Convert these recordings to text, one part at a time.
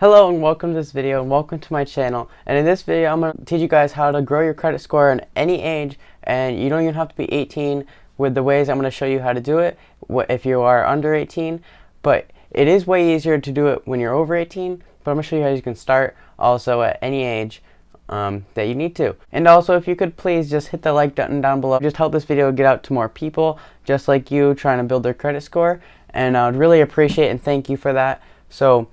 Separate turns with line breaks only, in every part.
Hello and welcome to this video and welcome to my channel. And in this video I'm going to teach you guys how to grow your credit score at any age, and you don't even have to be 18 with the ways I'm going to show you how to do it if you are under 18. But it is way easier to do it when you're over 18, but I'm going to show you how you can start also at any age that you need to. And also, if you could please just hit the like button down below, just help this video get out to more people just like you trying to build their credit score, and I would really appreciate and thank you for that. So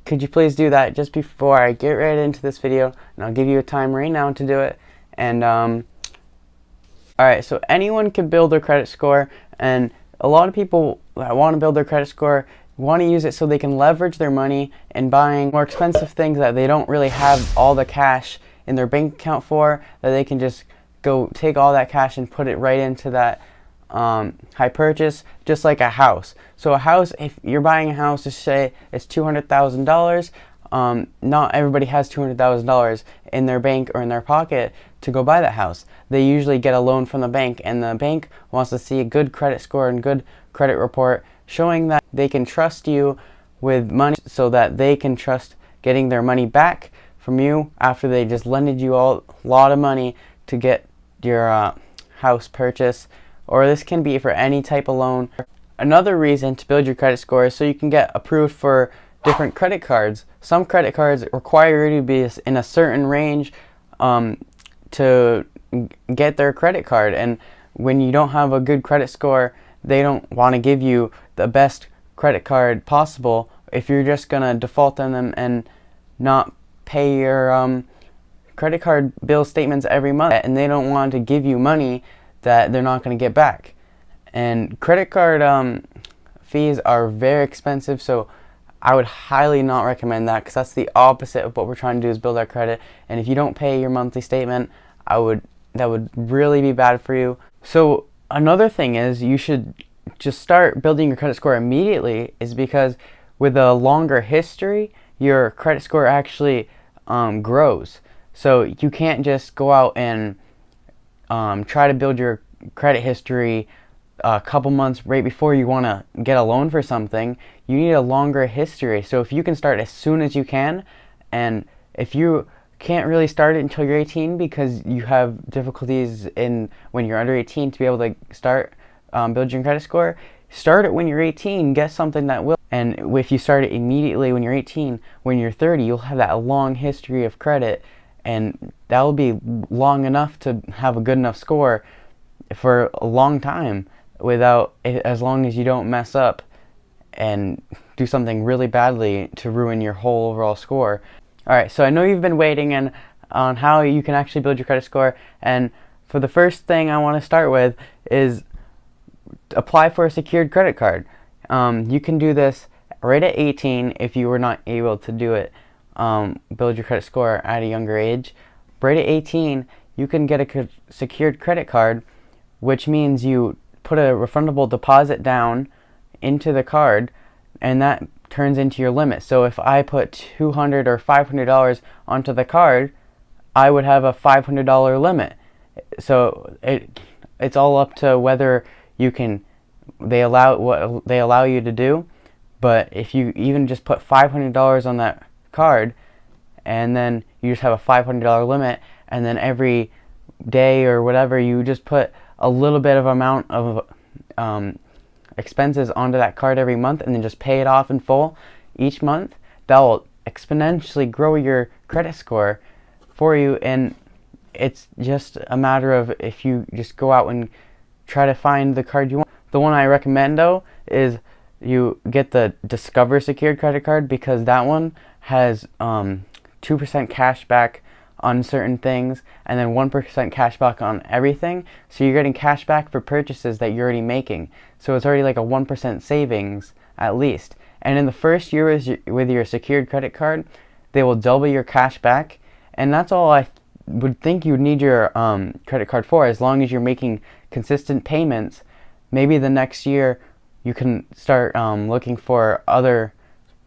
could you please do that just before I get right into this video, and I'll give you a time right now to do it. And alright, so anyone can build their credit score, and a lot of people that want to build their credit score want to use it so they can leverage their money in buying more expensive things that they don't really have all the cash in their bank account for, that they can just go take all that cash and put it right into that high purchase, just like a house. So a house, if you're buying a house, to say it's $200,000, not everybody has $200,000 in their bank or in their pocket to go buy that house. They usually get a loan from the bank, and the bank wants to see a good credit score and good credit report showing that they can trust you with money, so that they can trust getting their money back from you after they just lended you a lot of money to get your house purchase. Or this can be for any type of loan. Another reason to build your credit score is so you can get approved for different credit cards. Some credit cards require you to be in a certain range to get their credit card, and when you don't have a good credit score, they don't want to give you the best credit card possible if you're just gonna default on them and not pay your credit card bill statements every month, and they don't want to give you money that they're not going to get back. And credit card fees are very expensive, so I would highly not recommend that, because that's the opposite of what we're trying to do, is build our credit. And if you don't pay your monthly statement, that would really be bad for you. So another thing is, you should just start building your credit score immediately, is because with a longer history, your credit score actually grows. So you can't just go out and try to build your credit history a couple months right before you want to get a loan for something. You need a longer history. So if you can start as soon as you can, and if you can't really start it until you're 18 because you have difficulties when you're under 18 to be able to start building your credit score, start it when you're 18. Get something that will. And if you start it immediately when you're 18, when you're 30, you'll have that long history of credit, and that will be long enough to have a good enough score for a long time, as long as you don't mess up and do something really badly to ruin your whole overall score. Alright, so I know you've been waiting on how you can actually build your credit score, and for the first thing I want to start with is apply for a secured credit card. You can do this right at 18 if you were not able to do it. Build your credit score at a younger age. Right at 18, you can get a secured credit card, which means you put a refundable deposit down into the card, and that turns into your limit. So if I put $200 or $500 onto the card, I would have a $500 limit. So it's all up to whether they allow you to do. But if you even just put $500 on that card, and then you just have a $500 limit, and then every day or whatever you just put a little bit of amount of expenses onto that card every month, and then just pay it off in full each month, that will exponentially grow your credit score for you. And it's just a matter of, if you just go out and try to find the card you want. The one I recommend though is you get the Discover Secured Credit Card, because that one has 2% cash back on certain things, and then 1% cash back on everything. So you're getting cash back for purchases that you're already making. So it's already like a 1% savings at least. And in the first year with your secured credit card, they will double your cash back, and that's all I would think you would need your credit card for, as long as you're making consistent payments. Maybe the next year you can start looking for other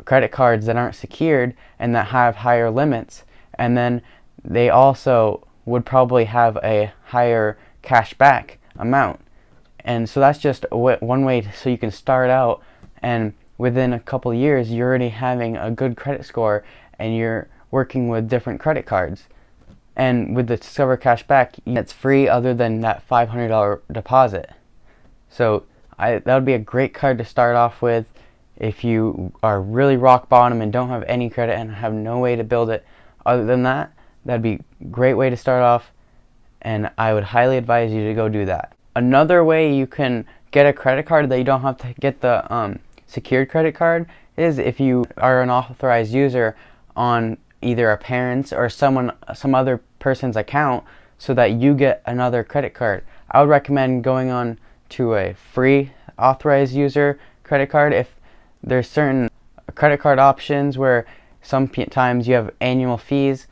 credit cards that aren't secured and that have higher limits, and then they also would probably have a higher cash back amount. And so that's just one way so you can start out, and within a couple years you're already having a good credit score and you're working with different credit cards. And with the Discover Cashback, it's free other than that $500 deposit. So that would be a great card to start off with if you are really rock bottom and don't have any credit and have no way to build it. Other than that, that'd be a great way to start off, and I would highly advise you to go do that. Another way you can get a credit card that you don't have to get the secured credit card is if you are an authorized user on either a parent's or some other person's account, so that you get another credit card. I would recommend going on to a free authorized user credit card. If there's certain credit card options where sometimes you have annual fees,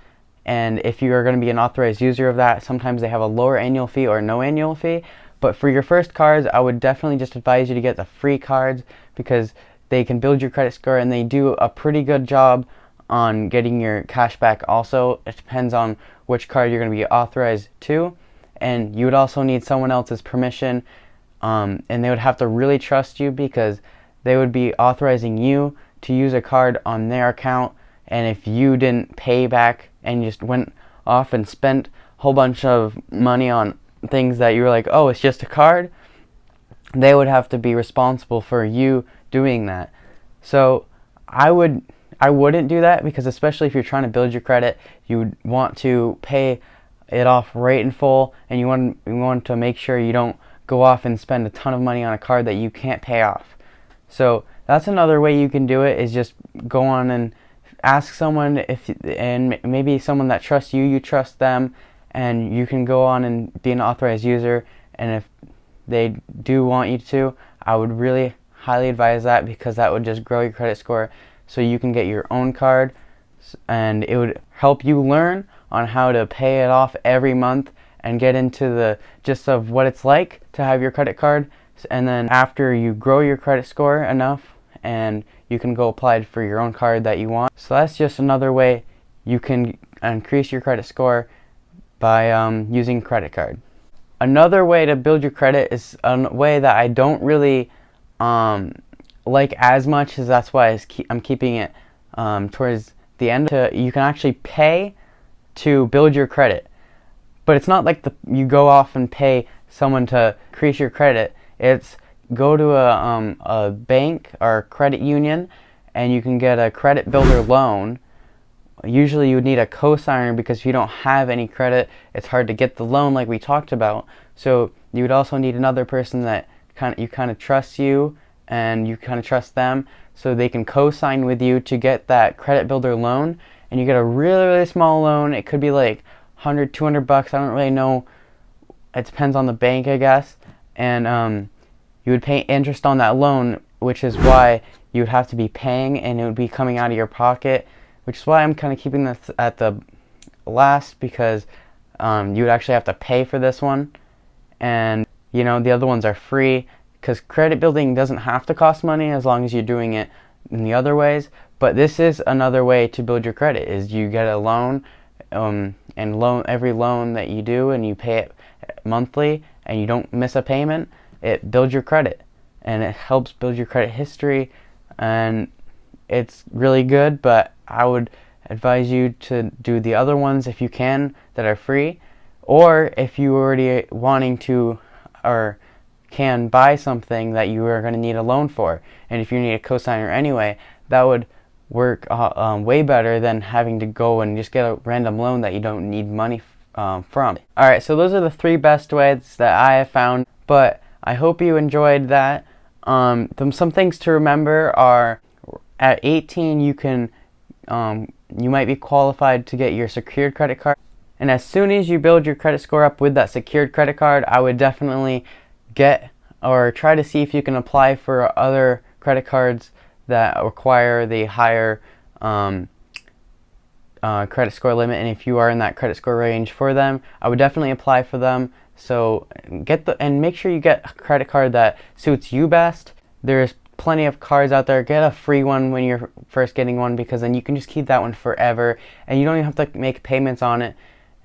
and if you are going to be an authorized user of that, sometimes they have a lower annual fee or no annual fee. But for your first cards, I would definitely just advise you to get the free cards, because they can build your credit score and they do a pretty good job on getting your cash back. Also, it depends on which card you're going to be authorized to, and you would also need someone else's permission, and they would have to really trust you, because they would be authorizing you to use a card on their account, and if you didn't pay back and you just went off and spent a whole bunch of money on things that you were like, oh, it's just a card, they would have to be responsible for you doing that. So I wouldn't do that, because especially if you're trying to build your credit, you would want to pay it off right in full, and you want to make sure you don't go off and spend a ton of money on a card that you can't pay off. So that's another way you can do it, is just go on and ask someone, and maybe someone that trusts you, you trust them, and you can go on and be an authorized user. And if they do want you to, I would really highly advise that, because that would just grow your credit score so you can get your own card, and it would help you learn on how to pay it off every month and get into the gist of what it's like to have your credit card. And then after you grow your credit score enough, and you can go apply for your own card that you want. So that's just another way you can increase your credit score by using credit card. Another way to build your credit is a way that I don't really like as much, as that's why I'm keeping it towards the end. You can actually pay to build your credit, but it's not like you go off and pay someone to increase your credit. It's go to a bank or credit union, and you can get a credit builder loan. Usually you would need a cosigner, because if you don't have any credit, it's hard to get the loan like we talked about. So you would also need another person that kind of trusts you, and you kind of trust them, so they can co-sign with you to get that credit builder loan. And you get a really, really small loan. It could be like $100, $200. I don't really know. It depends on the bank, I guess. And you would pay interest on that loan, which is why you would have to be paying, and it would be coming out of your pocket, which is why I'm kind of keeping this at the last, because you would actually have to pay for this one. And the other ones are free, because credit building doesn't have to cost money as long as you're doing it in the other ways. But this is another way to build your credit, is you get a loan, and every loan that you do and you pay it monthly and you don't miss a payment, it builds your credit, and it helps build your credit history, and it's really good. But I would advise you to do the other ones if you can, that are free, or if you already wanting to or can buy something that you are going to need a loan for, and if you need a cosigner anyway, that would work way better than having to go and just get a random loan that you don't need money from. Alright, so those are the 3 best ways that I have found, but I hope you enjoyed that. Some things to remember are, at 18 you might be qualified to get your secured credit card, and as soon as you build your credit score up with that secured credit card, I would definitely get or try to see if you can apply for other credit cards that require the higher credit score limit. And if you are in that credit score range for them, I would definitely apply for them. So make sure you get a credit card that suits you best. There's plenty of cards out there. Get a free one when you're first getting one, because then you can just keep that one forever, and you don't even have to make payments on it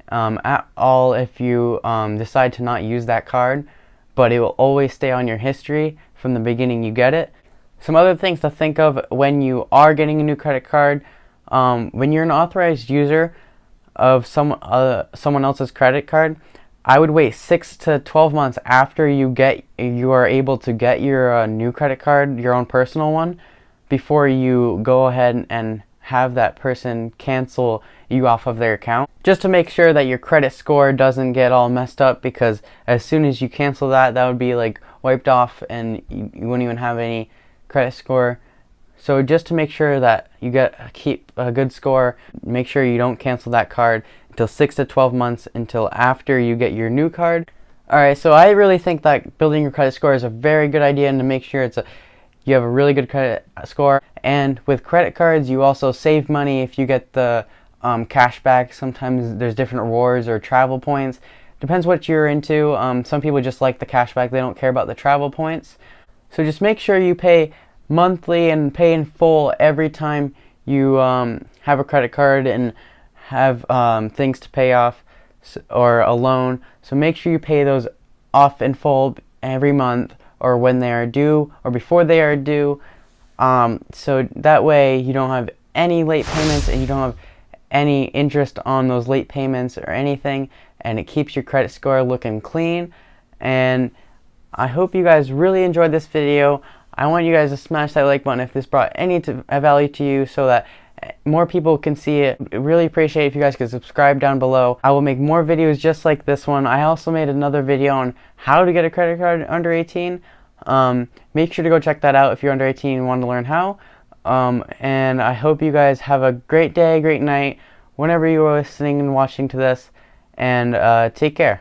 at all if you decide to not use that card. But it will always stay on your history from the beginning you get it. Some other things to think of when you are getting a new credit card, when you're an authorized user of someone else's credit card, I would wait 6 to 12 months after you are able to get your new credit card, your own personal one, before you go ahead and have that person cancel you off of their account, just to make sure that your credit score doesn't get all messed up, because as soon as you cancel that would be like wiped off and you wouldn't even have any credit score. So just to make sure that you keep a good score, make sure you don't cancel that card until 6 to 12 months until after you get your new card. Alright, so I really think that building your credit score is a very good idea, and to make sure you have a really good credit score. And with credit cards, you also save money if you get the cash back. Sometimes there's different rewards or travel points. Depends what you're into. Some people just like the cash back. They don't care about the travel points. So just make sure you pay monthly and pay in full every time you have a credit card and have things to pay off or a loan. So make sure you pay those off in full every month, or when they are due, or before they are due, so that way you don't have any late payments and you don't have any interest on those late payments or anything, and it keeps your credit score looking clean. And I hope you guys really enjoyed this video. I want you guys to smash that like button if this brought any value to you, so that more people can see it. I really appreciate if you guys could subscribe down below. I will make more videos just like this one. I also made another video on how to get a credit card under 18. Make sure to go check that out if you're under 18 and want to learn how. And I hope you guys have a great day, great night, whenever you are listening and watching to this, and take care.